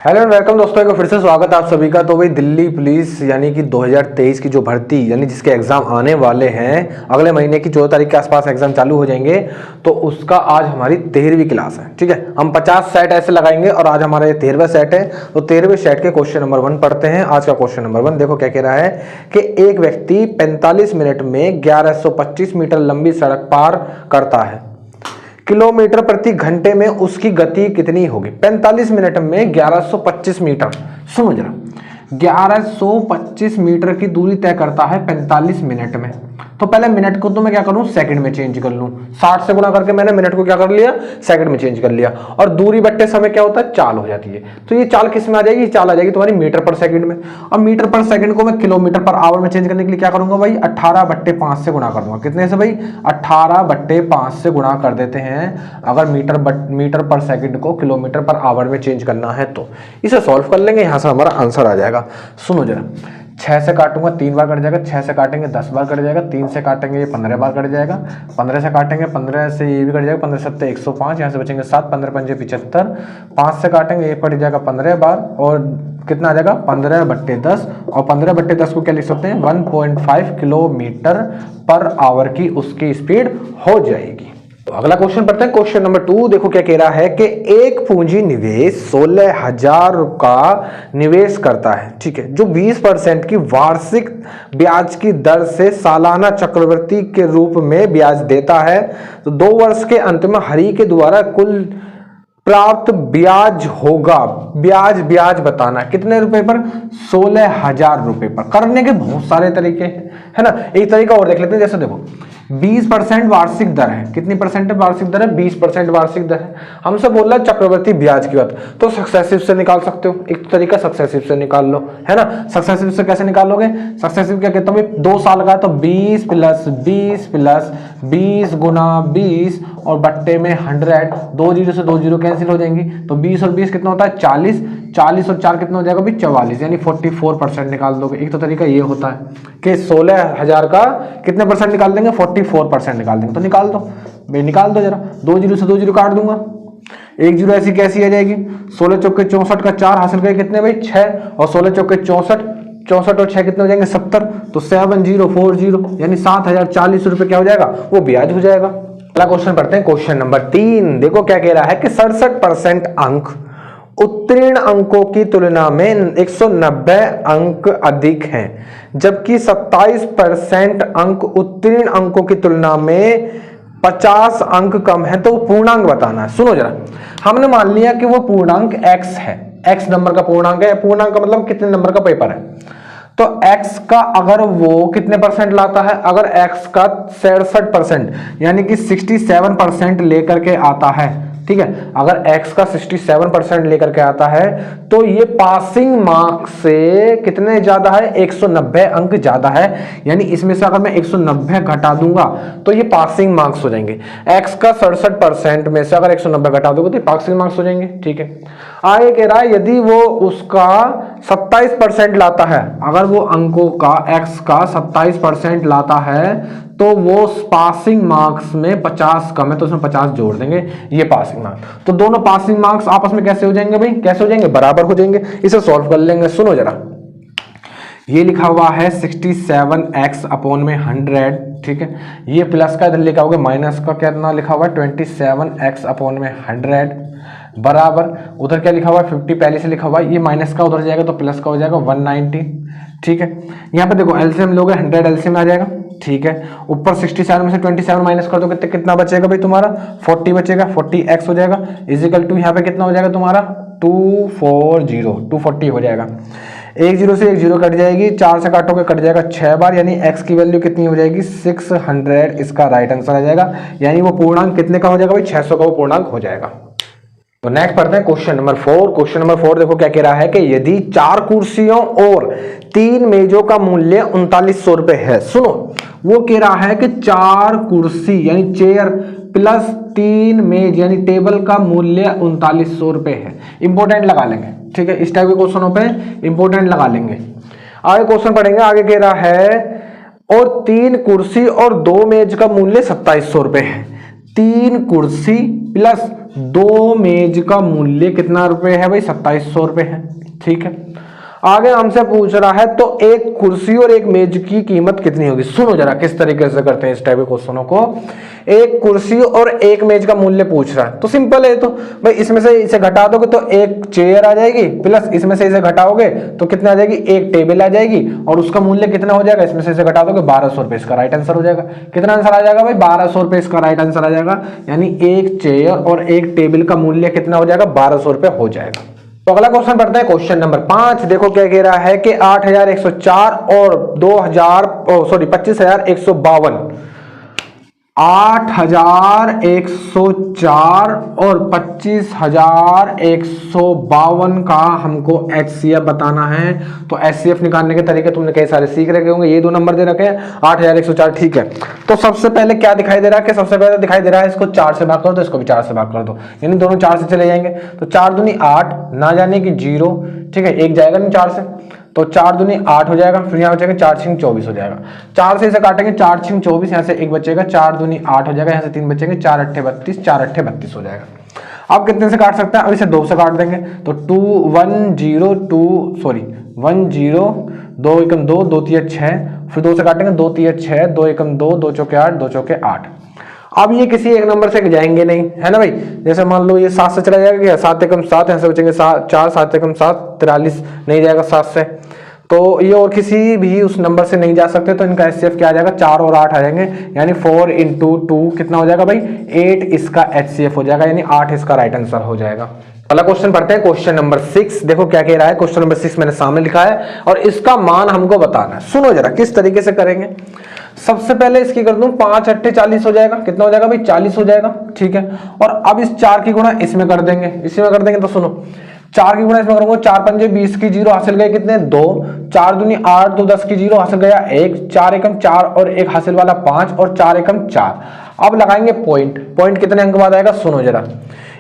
Hello and welcome दोस्तों, एक फिर से स्वागत है आप सभी का। तो भाई दिल्ली पुलिस यानी कि 2023 की जो भर्ती यानी जिसके एग्जाम आने वाले हैं अगले महीने की 14 तारीख के आसपास एग्जाम चालू हो जाएंगे। तो उसका आज हमारी 13वीं क्लास है। ठीक है, हम 50 सेट ऐसे लगाएंगे और आज हमारा ये 13वां सेट है। तो 13वें सेट के क्वेश्चन नंबर 1 पढ़ते हैं। आज का क्वेश्चन नंबर 1 देखो क्या कह रहा है कि एक व्यक्ति 45 मिनट में 1125 मीटर लंबी सड़क पार करता है, किलोमीटर प्रति घंटे में उसकी गति कितनी होगी। 45 मिनट में 1125 मीटर, सुनो जरा, 1125 मीटर की दूरी तय करता है 45 मिनट में। तो पहले मिनट को तो मैं क्या करूं, सेकंड में चेंज कर लूं। 60 से गुणा करके मैंने मिनट को क्या कर लिया, सेकंड में चेंज कर लिया। और दूरी बट्टे समय क्या होता है, चाल हो जाती है। तो ये चाल किस में आ जाएगी, चाल आ जाएगी तुम्हारी मीटर पर सेकंड में। और मीटर पर सेकंड को मैं किलोमीटर पर आवर में चेंज करने के लिए क्या करूंगा भाई, 18/5 से गुणा कर दूंगा। कितने से भाई, 18/5 से गुणा कर देते हैं अगर मीटर पर सेकंड को किलोमीटर पर आवर में चेंज करना है। तो इसे सॉल्व कर लेंगे, यहां से हमारा आंसर आ जाएगा। सुनो जरा, 6 से काटूंगा 3 बार कट जाएगा, 6 से काटेंगे 10 बार कट जाएगा, 3 से काटेंगे ये 15 बार कट जाएगा, 15 से काटेंगे 15 से ये भी कट जाएगा, 15 7 105, यहाँ से बचेंगे 7, 15 5 75, 5 से काटेंगे ये कट जाएगा 15 बार और कितना आ जाएगा 15/10। और 15/10 को क्या लिख सकते हैं, 1.5 किलोमीटर पर आवर की उसकी स्पीड हो जाएगी। तो अगला क्वेश्चन पढ़ते हैं, क्वेश्चन नंबर 2 देखो क्या कह रहा है कि एक पूंजी निवेश 16,000 का निवेश करता है, ठीक है, जो 20% की वार्षिक ब्याज की दर से सालाना चक्रवृद्धि के रूप में ब्याज देता है। तो 2 वर्ष के अंत में हरी के द्वारा कुल प्राप्त ब्याज होगा। ब्याज बताना कितने रुपए पर, 16,000 रुपए पर। करने के बहुत सारे तरीके हैं, है ना। एक तरीका और देख लेते हैं, जैसे देखो 20% वार्षिक दर है। कितनी परसेंट वार्षिक दर है, 20% वार्षिक दर है। हमसे बोल रहा है चक्रवृद्धि ब्याज की बात, तो सक्सेसिव से निकाल सकते हो। एक तरीका सक्सेसिव से निकाल लो, है ना। सक्सेसिव से कैसे निकालोगे, सक्सेसिव क्या कहता हूं, 2 साल का है तो 20 + 20 + 20 गुना 20 और बट्टे में 100, 2 0 से 2 0 कैंसिल हो जाएंगी। तो 20 और 20 कितना होता है, 40, 40 और 4 कितना हो जाएगा भाई, 44, यानी 44% निकाल दोगे। एक तो तरीका ये होता है कि 16,000 का कितने परसेंट निकाल देंगे, 44% निकाल देंगे। तो निकाल दो भाई, निकाल दो जरा। 2 0 से 2 0 काट दूंगा, 1 0 ऐसी कैसी आ जाएगी। 16 चौके 64 का 4 हासिल करें कितने भाई, 6, और 16 चौके 64, 64 और 6 कितने हो जाएंगे, 70। तो 7040 यानी 7,040 रुपए क्या हो जाएगा, वो ब्याज हो जाएगा। अगला क्वेश्चन पढ़ते हैं, क्वेश्चन नंबर 3 देखो क्या कह रहा है कि 67% अंक उत्तीर्ण अंकों की तुलना में 190 अंक अधिक हैं, जबकि 27% अंक उत्तीर्ण अंकों की तुलना में 50 अंक कम है। तो पूर्णांक बताना है। सुनो जरा, हमने मान लिया कि वो पूर्णांक x है, x नंबर का पूर्णांक है। पूर्णांक का मतलब कितने नंबर का पेपर है। तो x का अगर वो कितने परसेंट लाता है, अगर x का 67% यानी कि 67% लेकर के आता है, ठीक है, अगर x का 67% लेकर के आता है तो ये पासिंग मार्क्स से कितने ज्यादा है, 190 अंक ज्यादा है। यानी इसमें से अगर मैं 190 घटा दूंगा तो ये पासिंग मार्क्स हो जाएंगे। x का 67% में से अगर 190 घटा दोगे तो ये पासिंग मार्क्स हो जाएंगे। ठीक है, आगे कह रहा है यदि वो उसका 27% लाता है, अगर वो अंकों का x का 27% लाता है तो वो पासिंग मार्क्स में 50 कम है, तो उसमें 50 जोड़ देंगे, ये पासिंग मार्क्स। तो दोनों पासिंग मार्क्स आपस में कैसे हो जाएंगे भाई, कैसे हो जाएंगे, बराबर हो जाएंगे। इसे सॉल्व कर लेंगे। सुनो जरा, ये लिखा हुआ है 67x/100, ठीक है, ये प्लस का इधर लिखा होगा, माइनस का कितना लिखा हुआ है 27x/100 बराबर, उधर क्या लिखा हुआ है 50 पहले से लिखा हुआ है, ये माइनस का उधर जाएगा तो प्लस का हो जाएगा 190। ठीक है, यहाँ पे देखो एलसीएम लोगे 100 एलसीएम आ जाएगा। ठीक है, ऊपर 67 में से 27 माइनस कर दो कितना बचेगा भाई तुम्हारा, 40 बचेगा, 40x हो जाएगा इजिकल टू यहाँ पे कितना हो जाएगा तुम्हारा 240 हो जाएगा। 1 0 से 1 0 कट जाएगी, 4 से काटोगे कट जाएगा 6 बार, यानी x की वैल्यू कितनी हो जाएगी 600, इसका राइट आंसर आ जाएगा। यानी वो पूर्णांक कितने का हो जाएगा भाई, 600 का वो पूर्णांक हो जाएगा। तो नेक्स्ट पढ़ते हैं क्वेश्चन नंबर 4। क्वेश्चन नंबर 4 देखो क्या कह रहा है कि यदि 4 कुर्सियों और 3 मेजों का मूल्य 3900 रुपए है। सुनो, वो कह रहा है कि 4 कुर्सी यानी चेयर प्लस 3 मेज यानी टेबल का मूल्य 3900 रुपए है। इंपोर्टेंट लगा लेंगे, ठीक है, इस टाइप के क्वेश्चनों पे इंपोर्टेंट लगा लेंगे। आगे क्वेश्चन पढ़ेंगे, आगे कह रहा है और 3 कुर्सी और 2 मेज का मूल्य 2700 रुपए है। 3 कुर्सी प्लस 2 मेज का मूल्य कितना रुपए है भाई? 2700 रुपए है। ठीक है, आगे हमसे पूछ रहा है तो एक कुर्सी और एक मेज की कीमत कितनी होगी। सुनो जरा किस तरीके से करते हैं इस टाइप के क्वेश्चनों को। एक कुर्सी और एक मेज का मूल्य पूछ रहा है तो सिंपल है, तो भाई इसमें से इसे घटा दोगे तो एक चेयर आ जाएगी, प्लस इसमें से इसे घटाओगे तो कितना आ जाएगी? एक टेबल आ जाएगी, और उसका मूल्य कितना हो जाएगा? इसमें से इसे घटा दोगे 1200 रुपए। इसका राइट आंसर हो जाएगा। कितना आंसर आ जाएगा भाई? 1200 रुपए इसका राइट आंसर आ जाएगा। यानी एक चेयर और एक टेबल का मूल्य कितना हो जाएगा? 1200 रुपए हो जाएगा। तो अगला क्वेश्चन पढ़ते हैं, क्वेश्चन नंबर 5। देखो क्या कह रहा है कि 8104 और 25,152, 8104 और 25,152 का हमको HCF बताना है। तो HCF निकालने के तरीके तुमने कई सारे सीख रखे होंगे। ये 2 नंबर दे रखे हैं, 8104। ठीक है, तो सबसे पहले क्या दिखाई दे रहा है कि सबसे पहले दिखाई दे रहा है इसको 4 से भाग कर दो, इसको भी 4 से भाग कर दो, यानी दोनों 4 से चले जाएंगे। तो 4 दूनी 8, ना जाने की 0। ठीक है, एक जाएगा नहीं 4 से, तो 4 दूनी 8 हो जाएगा। फिर यहाँ बचेगा 4 छिंग 24 हो जाएगा। 4 से इसे काटेंगे, 4 छिंग 24, यहाँ से 1 बचेगा, 4 दूनी 8 हो जाएगा, यहाँ से 3 बचेंगे, 4 अट्ठे 32, 4 अट्ठे 32 हो जाएगा। अब कितने से काट सकते हैं? अब इसे 2 से काट देंगे, तो 2 एकम 2, 2 तिया 6, फिर 2 से काटेंगे, 2 तिया 6, 2 एकम 2, 2 चौके 8, 2 चौके 8। अब ये किसी एक नंबर से जाएंगे नहीं, है ना भाई। जैसे मान लो ये 7 से चला जाएगा क्या? 7 एकम 7, यहाँ से बचेंगे 4, 7 एकम 7, 43, नहीं जाएगा 7 से। तो ये और किसी भी उस नंबर से नहीं जा सकते, तो इनका HCF क्या आ जाएगा? 4 और 8 आ जाएंगे, यानी 4 इंटू 2 कितना हो जाएगा भाई? 8 इसका HCF हो जाएगा, यानी 8 इसका राइट आंसर हो जाएगा। अगला क्वेश्चन पढ़ते हैं, क्वेश्चन नंबर 6। देखो क्या कह रहा है। क्वेश्चन नंबर 6 मैंने सामने लिखा है और इसका मान हमको बताना है। सुनो जरा किस तरीके से करेंगे। सबसे पहले इसकी कर दूं, 5 अट्ठे 40 हो जाएगा। कितना हो जाएगा भाई? 40 हो जाएगा। ठीक है, और अब इस 4 की गुणा इसमें कर देंगे, इसमें कर देंगे। तो सुनो, 4 की गुणा इसमें करूंगा, 4 पंजे 20 की 0 हासिल गए कितने? 2, 4 दूनी 8, 2 10 की 0 हासिल गया 1, 4 एकम 4 और 1 हासिल वाला 5 और 4 एकम 4। अब लगाएंगे पॉइंट, पॉइंट कितने अंक बाद आएगा? सुनो जरा,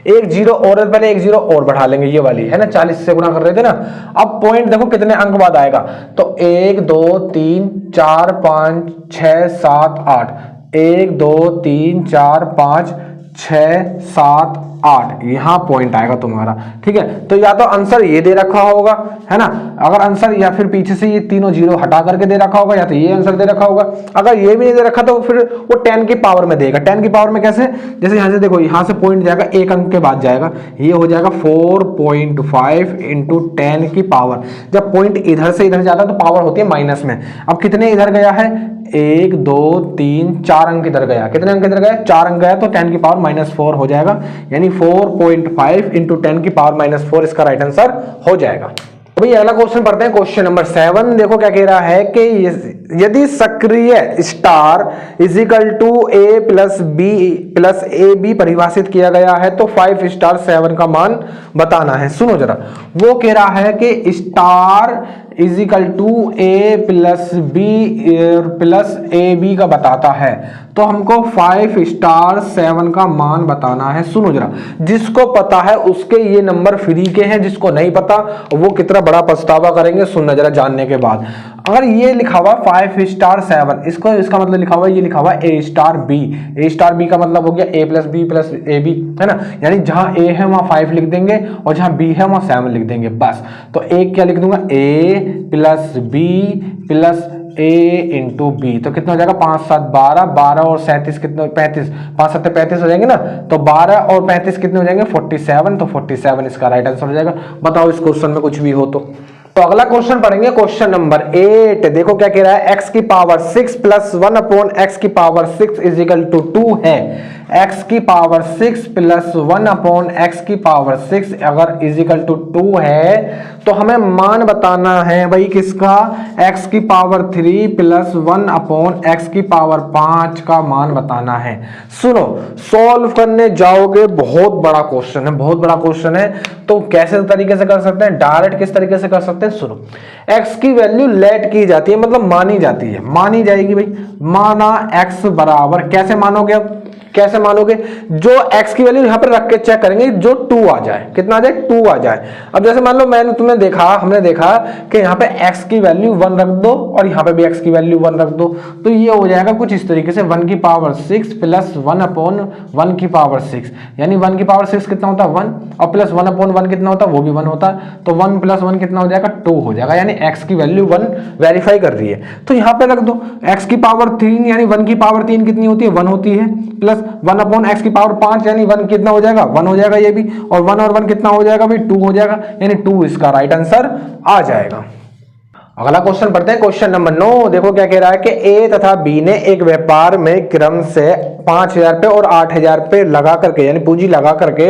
एक 0 और पहले एक 0 और बढ़ा लेंगे, ये वाली है ना, 40 से गुणा कर रहे थे ना। अब पॉइंट देखो कितने अंक बाद आएगा, तो 1 2 3 4 5 6 7 8, 1 2 3 4 5 6 7 8, यहां पॉइंट आएगा तुम्हारा। ठीक है, तो या तो आंसर ये दे रखा होगा, है ना, अगर आंसर, या फिर पीछे से ये तीनों 0 हटा करके दे रखा होगा, या तो ये आंसर दे रखा होगा। अगर ये भी नहीं दे रखा तो फिर वो 10 की पावर में देगा। 10 की पावर में कैसे? जैसे यहां से देखो, यहां से पॉइंट जाएगा, एक अंक के बाद जाएगा, ये हो जाएगा 4.5 इंटू 10 की पावर। जब पॉइंट इधर से इधर जाता है तो पावर होती है माइनस में। अब कितने इधर गया है? 1 2 3 4 अंक इधर गया। कितने अंक इधर गए? 4 अंक गया, तो 10 की पावर -4 हो जाएगा, यानी 4.5 इंटू 10 की पावर -4 इसका राइट आंसर हो जाएगा। अभी अगला क्वेश्चन पढ़ते हैं, क्वेश्चन नंबर 7। देखो क्या कह रहा है कि यदि सक्रिय star is equal to A plus B plus AB परिभाषित किया गया है तो 5 स्टार 7 का मान बताना है। सुनो जरा, वो कह रहा है कि star is equal to A plus B plus AB का बताता है, तो हमको 5 स्टार 7 का मान बताना है। सुनो जरा, जिसको पता है उसके ये नंबर फ्री के हैं, जिसको नहीं पता वो कितना बड़ा पछतावा करेंगे सुनना जरा जानने के बाद। अगर ये लिखा हुआ 5 स्टार 7, इसको इसका मतलब लिखा हुआ, ये लिखा हुआ A star B। A star B का मतलब हो गया A plus B plus AB, है ना, यानी जहां A है वहां 5 लिख देंगे और जहां B है वहां 7 लिख देंगे बस। तो एक क्या लिख दूंगा? A plus B plus A into B, तो कितना हो जाएगा? 5 7 12, 12 और 37 कितने? 35, 5 7 35 हो जाएंगे ना, तो 12 और 35 कितने हो जाएंगे? 47, तो 47 इसका राइट आंसर हो जाएगा। बताओ इस क्वेश्चन में कुछ भी हो तो अगला क्वेश्चन पढ़ेंगे, क्वेश्चन नंबर 8। देखो क्या कह रहा है, x की पावर 6 प्लस 1 अपॉन x की पावर 6 इज इक्वल टू 2 है। x की पावर 6 प्लस 1 अपॉन x की पावर 6 अगर इज इक्वल टू 2 है तो हमें मान बताना है भाई किसका? x की पावर 3 प्लस 1 अपॉन x की पावर 5 का मान बताना है। सुनो, सॉल्व करने जाओगे, बहुत बड़ा क्वेश्चन है, बहुत बड़ा क्वेश्चन है। तो कैसे तरीके से कर सकते हैं? डायरेक्ट किस तरीके से कर सकते हैं? सुनो, x की वैल्यू लेट की जाती है, मतलब मानी जाती है, मानी जाएगी भाई। माना x बराबर, कैसे मानोगे? अब कैसे मानोगे? जो x की वैल्यू यहाँ पर रख के चेक करेंगे, जो 2 आ जाए, कितना आ जाए? 2 आ जाए। अब जैसे मान लो हमने देखा कि यहाँ पे x की वैल्यू 1 रख दो और यहाँ पे भी x की वैल्यू 1 रख दो, तो ये हो जाएगा कुछ इस तरीके से 1 की पावर 6 प्लस 1 अपॉन 1 की पावर 6, यानी 1 की पावर 6 कितना होता है? 1, और प्लस 1 अपॉन 1 कितना होता है? वो भी 1 होता है। तो 1 प्लस 1 कितना हो जाएगा? 2 हो जाएगा, यानी x की वैल्यू 1 वेरीफाई कर रही है। तो यहाँ पे रख दो x की पावर 3, यानी 1 की पावर 3 कितनी होती है? 1 होती है, प्लस 1 अपॉन x की पावर 5, यानी 1 कितना हो जाएगा? 1 हो जाएगा ये भी, और 1 और 1 कितना हो जाएगा भाई? 2 हो जाएगा, यानी 2 इसका राइट आंसर आ जाएगा। अगला क्वेश्चन पढ़ते हैं, क्वेश्चन नंबर 9। देखो क्या कह रहा है कि ए तथा बी ने एक व्यापार में क्रम से 5,000 रुपए और 8,000 रुपए लगा करके, यानी पूंजी लगा करके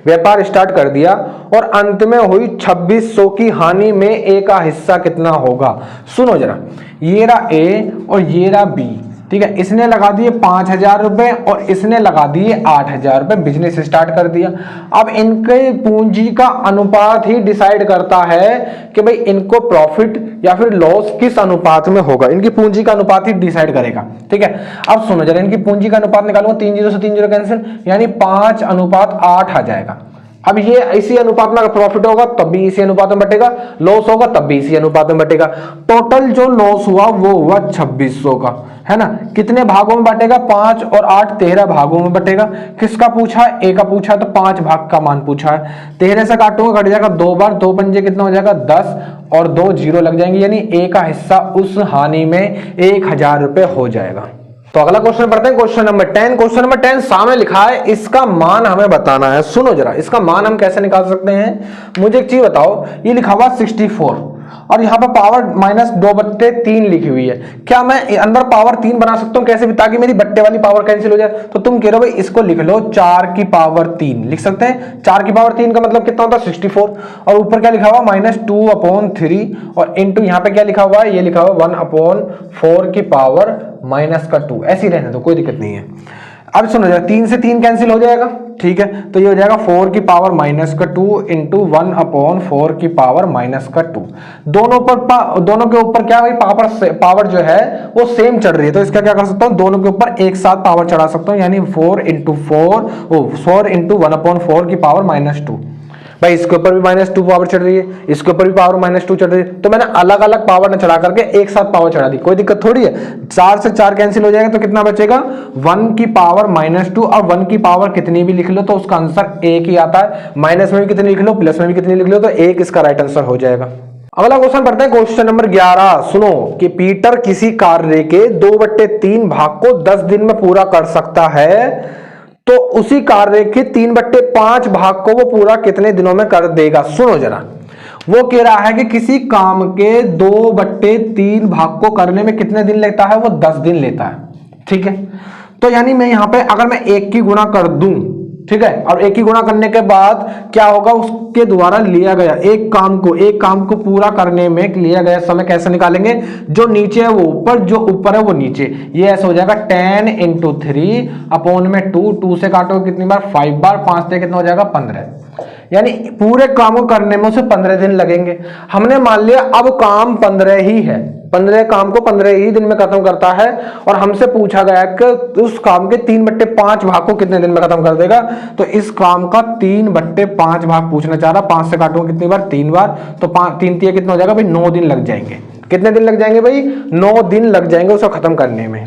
व्यापार स्टार्ट कर दिया, और अंत में हुई 2600 की हानि में ए का हिस्सा कितना होगा? सुनो जरा, ये रहा ए और ये रहा बी, ठीक है। इसने लगा दिए 5,000 रुपए और इसने लगा दिए 8,000 रुपए, बिजनेस स्टार्ट कर दिया। अब इनके पूंजी का अनुपात ही डिसाइड करता है कि भाई इनको प्रॉफिट या फिर लॉस किस अनुपात में होगा, इनकी पूंजी का अनुपात ही डिसाइड करेगा, ठीक है। अब सुनो जरा, इनकी पूंजी का अनुपात निकालूंगा, 3 0 से 3 0 कैंसिल, यानी 5:8 आ जाएगा। अब ये इसी अनुपात में अगर प्रॉफिट होगा तब भी इसी अनुपात में बटेगा, लॉस होगा तब भी इसी अनुपात में बटेगा। टोटल जो लॉस हुआ वो हुआ 2600 का, है ना। कितने भागों में बटेगा? 5 और 8 13 भागों में बटेगा। किसका पूछा? ए का पूछा, तो 5 भाग का मान पूछा है। 13 से काटूंगा, कट जाएगा 2 बार, 2 पंजे कितना हो जाएगा? 10, और 2 0 लग जाएंगे, यानी ए का हिस्सा उस हानि में 1000 रुपए हो जाएगा। तो अगला क्वेश्चन पढ़ते हैं, क्वेश्चन नंबर 10। क्वेश्चन नंबर 10 सामने लिखा है, इसका मान हमें बताना है। सुनो जरा, इसका मान हम कैसे निकाल सकते हैं? मुझे एक चीज बताओ, ये लिखा हुआ 64 और यहाँ पर पावर -2/3 लिखी हुई है। क्या मैं अंदर पावर 3 बना सकता हूँ कैसे भी, ताकि मेरी बट्टे वाली पावर कैंसिल हो जाए? तो तुम कह रहे हो भाई इसको लिख लो 4 की पावर 3 लिख सकते हैं। 4 की पावर 3 का मतलब कितना होता है? 64, और ऊपर क्या लिखा हुआ? -2/3, और इंटू यहाँ पे क्या लिखा हुआ है? ये लिखा हुआ 1/4 की पावर -2। ऐसे ही रहने दो, कोई दिक्कत नहीं है। अब सुनो जरा, 3 से 3 कैंसिल हो जाएगा, ठीक है। तो ये हो जाएगा 4 की पावर -2 इंटू 1/4 की पावर -2। दोनों के ऊपर क्या भाई पावर जो है वो सेम चढ़ रही है, तो इसका क्या कर सकता हूँ? दोनों के ऊपर एक साथ पावर चढ़ा सकता हूँ, यानी 4 इंटू 1/4 की पावर -2। भाई इसके ऊपर भी -2 पावर चढ़ रही है, इसके ऊपर भी पावर -2 चढ़ रही है, तो मैंने अलग अलग पावर न चढ़ा करके एक साथ पावर चढ़ा दी, कोई दिक्कत थोड़ी है। 4 से 4 कैंसिल हो जाएगा, तो कितना बचेगा? 1 की पावर -2, और 1 की पावर कितनी भी लिख लो तो उसका आंसर 1 ही आता है। माइनस में भी कितनी लिख लो, प्लस में भी कितनी लिख लो, तो 1 इसका राइट आंसर हो जाएगा। अगला क्वेश्चन पढ़ते हैं, क्वेश्चन नंबर 11। सुनो कि पीटर किसी कार्य के 2/3 भाग को 10 दिन में पूरा कर सकता है, तो उसी कार्य के 3/5 भाग को वो पूरा कितने दिनों में कर देगा? सुनो जरा, वो कह रहा है कि किसी काम के 2/3 भाग को करने में कितने दिन लेता है? वो 10 दिन लेता है, ठीक है। तो यानी मैं यहां पे अगर मैं 1 की गुणा कर दूं, ठीक है, और 1 की गुणा करने के बाद क्या होगा? उसके द्वारा लिया गया एक काम को पूरा करने में लिया गया समय कैसे निकालेंगे? जो नीचे है वो ऊपर, जो ऊपर है वो नीचे। ये ऐसा हो जाएगा 10 × 3/2। 2 से काटोगे कितनी बार? 5 बार। 5 से कितना हो जाएगा? 15। यानी पूरे काम को करने में उसे 15 दिन लगेंगे। हमने मान लिया अब काम 15 ही है, 15 काम को 15 ही दिन में खत्म करता है, और हमसे पूछा गया कि उस काम के 3/5 भाग को कितने दिन में खत्म कर देगा। तो इस काम का 3/5 भाग पूछना चाह रहा। 5 से काटूंगा कितनी बार? 3 बार। तो 3 3 कितना हो जाएगा भाई? 9 दिन लग जाएंगे। कितने दिन लग जाएंगे भाई? 9 दिन लग जाएंगे उसको खत्म करने में।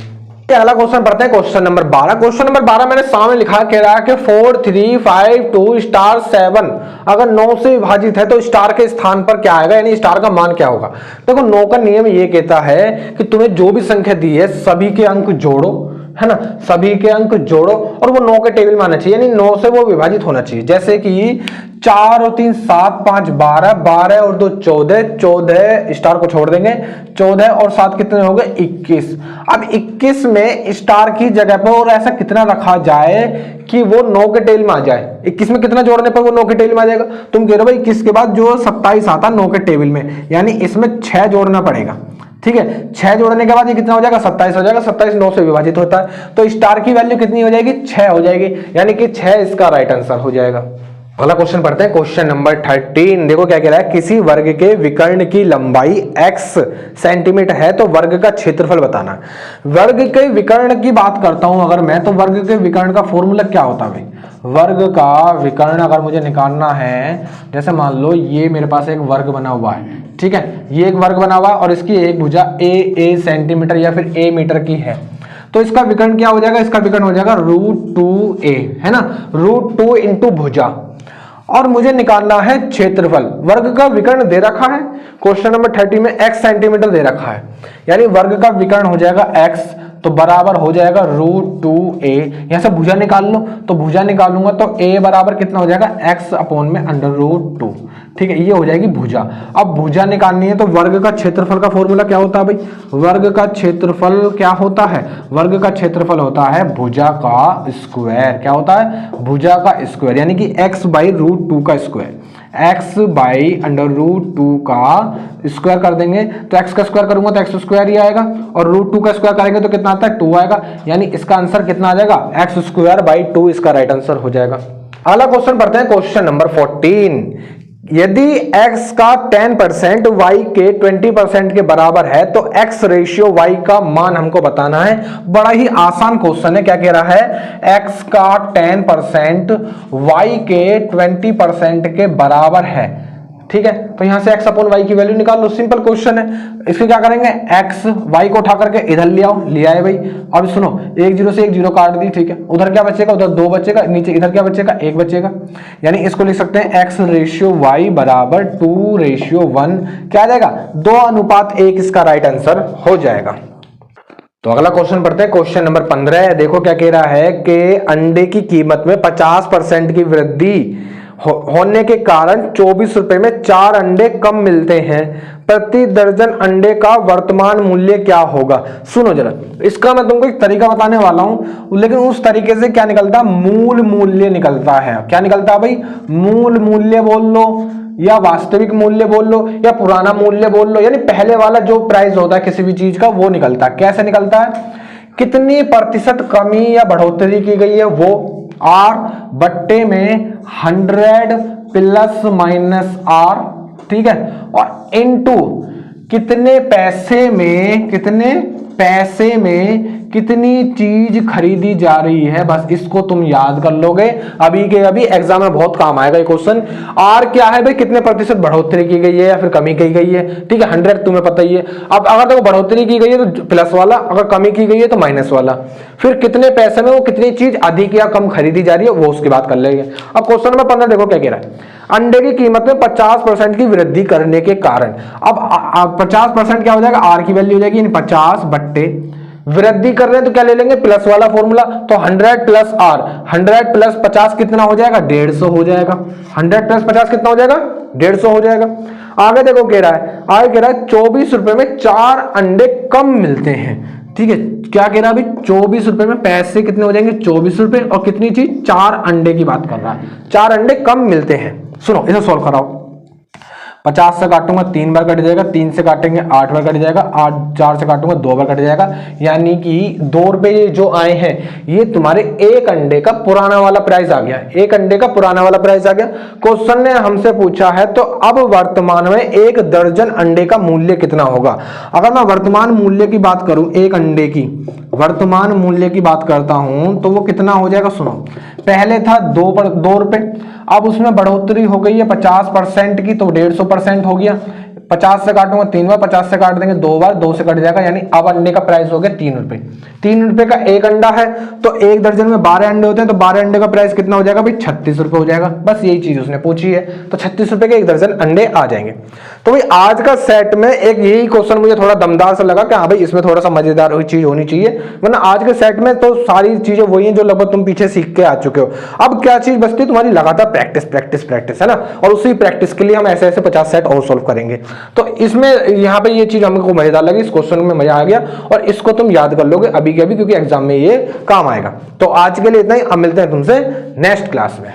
अगला क्वेश्चन पढ़ते हैं, क्वेश्चन नंबर 12। क्वेश्चन नंबर 12 मैंने सामने लिखा कह रहा है कि 4 3 5 2 7 अगर 9 से विभाजित है तो स्टार के स्थान पर क्या आएगा, यानी स्टार का मान क्या होगा? देखो 9 का नियम ये कहता है कि तुम्हें जो भी संख्या दी है सभी के अंक जोड़ो, है ना, सभी के अंक जोड़ो, और वो 9 के टेबल में आना चाहिए, यानी 9 से वो विभाजित होना चाहिए। जैसे कि 4 और 3 7 5 12, 12 और 2 14, 14 स्टार को छोड़ देंगे, 14 और 7 कितने हो गए? 21। अब 21 में स्टार की जगह पर और ऐसा कितना रखा जाए कि वो 9 के टेबल में आ जाए? 21 में कितना जोड़ने पर वो 9 के टेबल में आ जाएगा? तुम कह रहे हो भाई 21 के बाद जो 27 आता 9 के टेबल में, यानी इसमें 6 जोड़ना पड़ेगा, ठीक है। 6 जोड़ने के बाद ये कितना हो जाएगा? 27 हो जाएगा। 27 9 से विभाजित होता है, तो स्टार की वैल्यू कितनी हो जाएगी? 6 हो जाएगी, यानी कि 6 इसका राइट आंसर हो जाएगा। अगला क्वेश्चन पढ़ते हैं, क्वेश्चन नंबर 13। देखो क्या कह रहा है, किसी वर्ग के विकर्ण की लंबाई x सेंटीमीटर है तो वर्ग का क्षेत्रफल बताना। वर्ग के विकर्ण की बात करता हूं अगर मैं, तो वर्ग के विकर्ण का फॉर्मूला क्या होता है भाई? वर्ग का विकर्ण अगर मुझे निकालना है, जैसे मान लो ये मेरे पास एक वर्ग बना हुआ है, ठीक है, ये एक वर्ग बना हुआ है और इसकी एक भुजा a सेंटीमीटर या फिर a मीटर की है, तो इसका विकर्ण क्या हो जाएगा? इसका विकर्ण हो जाएगा √2a, है ना, √2 इंटू भुजा, और मुझे निकालना है क्षेत्रफल। वर्ग का विकर्ण दे रखा है क्वेश्चन नंबर 30 में, x सेंटीमीटर दे रखा है, यानी वर्ग का विकर्ण हो जाएगा x, तो बराबर हो जाएगा √2a। यहां से भुजा निकाल लो, तो भुजा निकालूंगा तो a बराबर कितना हो जाएगा? x अपॉन में √2, ठीक है, ये हो जाएगी भुजा। अब भुजा निकालनी है तो वर्ग का क्षेत्रफल का फॉर्मूला क्या होता है भाई? वर्ग का क्षेत्रफल क्या होता है? वर्ग का क्षेत्रफल होता है भुजा का स्क्वायर। क्या होता है? भुजा का स्क्वायर, यानी कि x बाई √2 का स्क्वायर। x बाई √2 का स्क्वायर कर देंगे तो x का स्क्वायर करूंगा तो x स्क्वायर ही आएगा, और √2 का स्क्वायर करेंगे तो कितना आता है? 2 आएगा, यानी इसका आंसर कितना आ जाएगा? x स्क्वायर बाई 2 इसका राइट आंसर हो जाएगा। अगला क्वेश्चन पढ़ते हैं, क्वेश्चन नंबर 14। यदि x का 10% y के 20% के बराबर है तो x रेशियो y का मान हमको बताना है। बड़ा ही आसान क्वेश्चन है। क्या कह रहा है? x का 10% y के 20% के बराबर है, ठीक है, तो यहां से x अपॉन y की वैल्यू निकाल लो, सिंपल क्वेश्चन है। इसके क्या करेंगे? x y को उठा करके इधर ले आओ, ले आए भाई। अब सुनो, 1 0 से 1 0 काट दी, ठीक है, उधर क्या बचेगा? उधर 2 बचेगा, नीचे इधर क्या बचेगा? 1 बचेगा, यानी इसको लिख सकते हैं x रेशियो y बराबर 2:1। क्या आ जाएगा? 2:1 इसका राइट आंसर हो जाएगा। तो अगला क्वेश्चन पढ़ते हैं, क्वेश्चन नंबर 15। देखो क्या कह रहा है कि अंडे की कीमत में 50% की वृद्धि होने के कारण 24 रुपए में 4 अंडे कम मिलते हैं। प्रति दर्जन अंडे का वर्तमान मूल्य क्या होगा? सुनो जरा, इसका मैं तुमको एक तरीका बताने वाला हूं, लेकिन उस तरीके से क्या निकलता है? मूल मूल्य निकलता है। क्या निकलता है भाई? मूल मूल्य बोल लो, या वास्तविक मूल्य बोल लो, या पुराना मूल्य बोल लो, यानी पहले वाला जो प्राइस होता है किसी भी चीज का वो निकलता है। कैसे निकलता है? कितनी प्रतिशत कमी या बढ़ोतरी की गई है वो R बट्टे में 100 प्लस माइनस R, ठीक है, और इनटू कितने पैसे में कितनी चीज खरीदी जा रही है। बस इसको तुम याद कर लोगे, अभी के अभी एग्जाम में बहुत काम आएगा ये क्वेश्चन। आर क्या है भाई? कितने प्रतिशत बढ़ोतरी की गई है या फिर कमी की गई है, ठीक है, 100 तुम्हें पता ही है। अब अगर देखो बढ़ोतरी की गई है तो प्लस वाला, अगर कमी की गई है तो माइनस वाला, फिर कितने पैसे में वो कितनी चीज अधिक या कम खरीदी जा रही है वो उसकी बात कर लेंगे। अब क्वेश्चन नंबर 15 देखो क्या कह रहा है, अंडे की कीमत में 50% की वृद्धि करने के कारण। अब 50% क्या हो जाएगा? आर की वैल्यू हो जाएगी 50 बट्टे वृद्धि कर रहे हैं तो क्या ले लेंगे? प्लस वाला फॉर्मूला, तो 100 प्लस आर, 100 प्लस 50 कितना हो जाएगा? 150 हो जाएगा। 100 प्लस 50 कितना हो जाएगा? 150 हो जाएगा। आगे देखो कह रहा है, आगे कह रहा है 24 रुपए में 4 अंडे कम मिलते हैं, ठीक है। क्या कह रहा है अभी? 24 रुपए में पैसे कितने हो जाएंगे? 24 रुपए, और कितनी चीज? 4 अंडे की बात कर रहा है, 4 अंडे कम मिलते हैं। सुनो इसे सॉल्व कराओ। 50 से काटूंगा 3 बार कट जाएगा, 3 से काटेंगे 8 बार कट जाएगा, 4 से काटूंगा 2 बार कट जाएगा, यानी कि 2 रुपए जो आए हैं ये तुम्हारे एक अंडे का पुराना वाला प्राइस आ गया। एक अंडे का पुराना वाला प्राइस आ गया। क्वेश्चन ने हमसे पूछा है तो अब वर्तमान में 1 दर्जन अंडे का मूल्य कितना होगा। अगर मैं वर्तमान मूल्य की बात करूं, एक अंडे की वर्तमान मूल्य की बात करता हूं तो वो कितना हो जाएगा? सुनो, पहले था 2 रुपए, अब उसमें बढ़ोतरी हो गई है 50% की, तो 150% हो गया। 50 से काटूंगा 3 बार, 50 से काट देंगे 2 बार, 2 से कट जाएगा, यानी अब अंडे का प्राइस हो गया 3 रुपए। 3 रुपए का एक अंडा है तो एक दर्जन में 12 अंडे होते हैं, तो 12 अंडे का प्राइस कितना हो जाएगा भाई? 36 रुपए हो जाएगा। बस यही चीज उसने पूछी है, तो 36 रुपए के एक दर्जन अंडे आ जाएंगे। तो भाई आज का सेट में एक यही क्वेश्चन मुझे थोड़ा दमदार सा लगा कि हाँ भाई इसमें थोड़ा सा मजेदार हुई चीज होनी चाहिए, वरना आज के सेट में तो सारी चीजें वही हैं जो लगभग तुम पीछे सीख के आ चुके हो। अब क्या चीज बचती है? तुम्हारी लगातार प्रैक्टिस प्रैक्टिस प्रैक्टिस, है ना, और उसी प्रैक्टिस के लिए हम ऐसे ऐसे 50 सेट और सोल्व करेंगे। तो इसमें यहाँ पे ये चीज हमको मजेदार लगी, इस क्वेश्चन में मजा आ गया, और इसको तुम याद कर लोगे अभी के अभी, क्योंकि एग्जाम में ये काम आएगा। तो आज के लिए इतना ही, अब मिलते हैं तुमसे नेक्स्ट क्लास में।